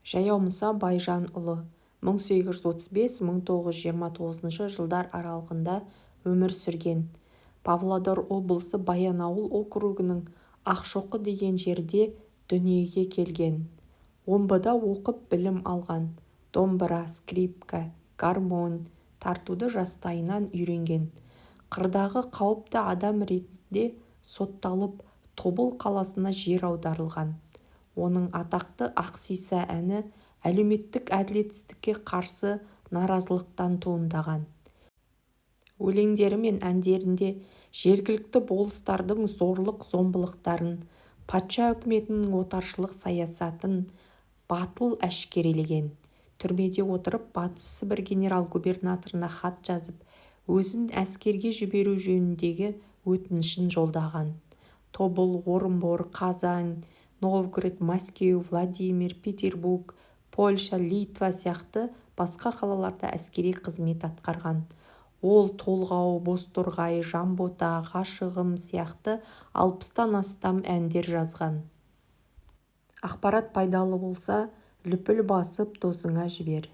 Жаяумұса Байжанұлы 1835-1929 жылдар аралығында өмір сүрген. Павлодар облысы Баянауыл округінің Ақшоқы деген жерде дүниеге келген. Омбыда оқып білім алған. Домбыра, скрипка, гармонь тартуды жастайынан үйренген. Қырдағы қауіпті адам ретінде сотталып, Тобыл қаласына жер аударылған. Оның атақты Ақсиса әні әлеуметтік әділетсіздікке қарсы наразылықтан туындаған. Өлеңдері мен әндерінде жергілікті болыстардың зорлық-зомбылықтарын, патша үкіметінің отаршылық саясатын батыл әшкерелеген. Түрмеде отырып Батыс Сібір генерал-губернаторына хат жазып, өзін әскерге жіберу жөніндегі өтінішін жолдаған. Тобыл, Орынбор, Казань, Новгород, Мәскеу, Владимир, Петербург, Польша, Литва сияқты басқа қалаларда әскери қызмет атқарған. Ол Толғау, Бозторғай, Жамбота, Ғашығым сияқты 60-тан астам әндер жазған. Ақпарат пайдалы болса, лүпіл басып досыңа жібер.